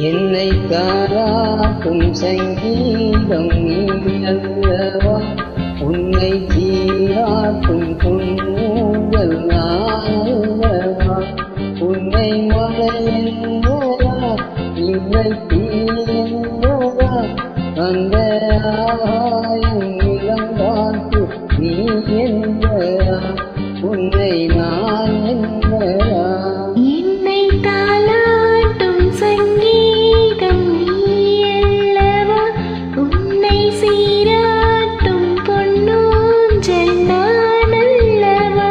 என்னை தாராட்டும் சங்கீதம் நீ அல்லவா, உன்னை சீராட்டும் பொன்னூஞ்சல் நான் அல்லவா, உன்னை மழை என்பதா இல்லை தீ என்பதா, அந்த ஆயம் இளங்காற்று நீ என்பதா, உன்னை நான் என்பதா. என்னை தாலாட்டும் சங்கீதம் நீ அல்லவா, உன்னை சீராட்டும் பொன்னூஞ்சல் நான் அல்லவா.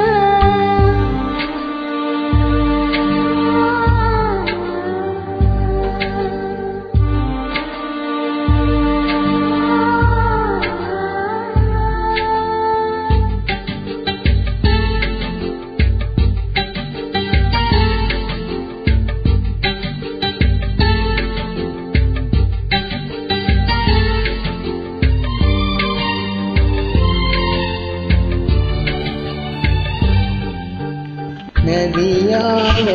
நதியாக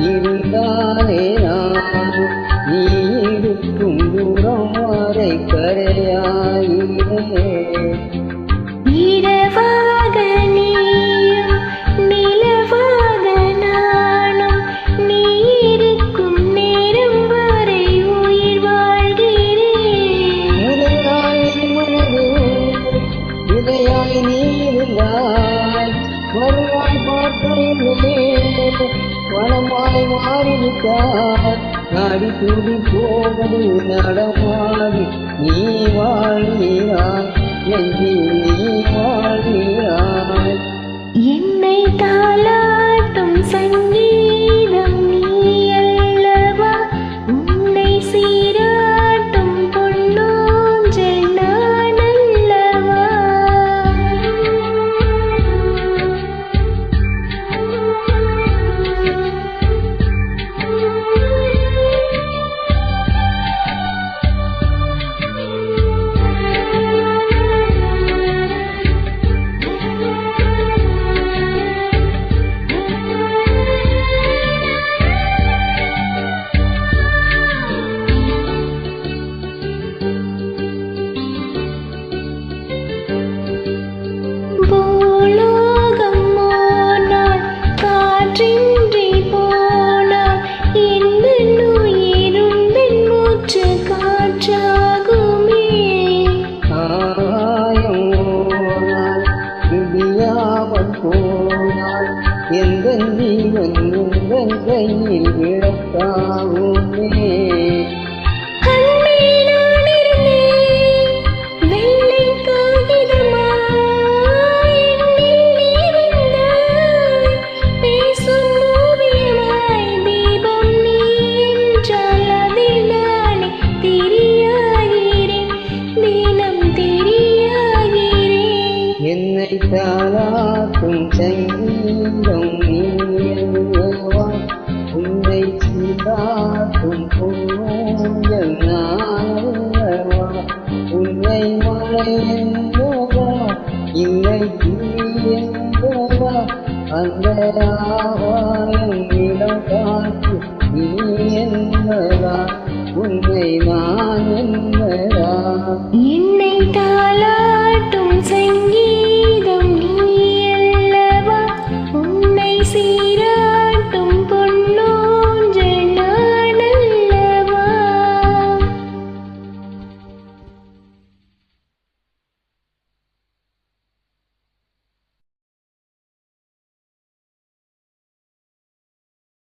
இருந்தாலே நானும் நீ இருக்கும் தூரம் வரை கரையாயினே. இரவாக நீயும் நிலவாக நானும், நீ இருக்கும் நேரம் வரை உயிர் வாழ்கிறேன். முறையாய் மனது இதையாய் நீ இருந்தாய், வருவாய் பார்க்கையிலே வனமாய் மாறிவிட்டார். நாடி துடி போவது நடமாடி நீ வாழ்கிறாய், எங்கில் நீ வாழ்கிறாய். என்னை தாலாட்டும் சங்கீதம் நீ அல்லவா, உன்னை சீராட்டும் பொன்னூஞ்சல் நான் அல்லவா. பூலோகம் போனால் காற்றின்றி போனால், எந்த உயிருந்தன் மூச்சு காற்றாகுமே. ஆயம் போனால் விடியாமல் போனால், எந்த ஜீவன் உந்தன் கையில் விளக்காகுமே. என்னை தாலாட்டும் சங்கீதம் நீ அல்லவா, உன்னை சீராட்டும் பொன்னூஞ்சல் நான் அல்லவா, உன்னை மழை என்பதா இல்லை தீ என்பதா, அந்த ஆவாயம் இளங்காற்று நீ என்பதா, உன்னை நான் என்பதா.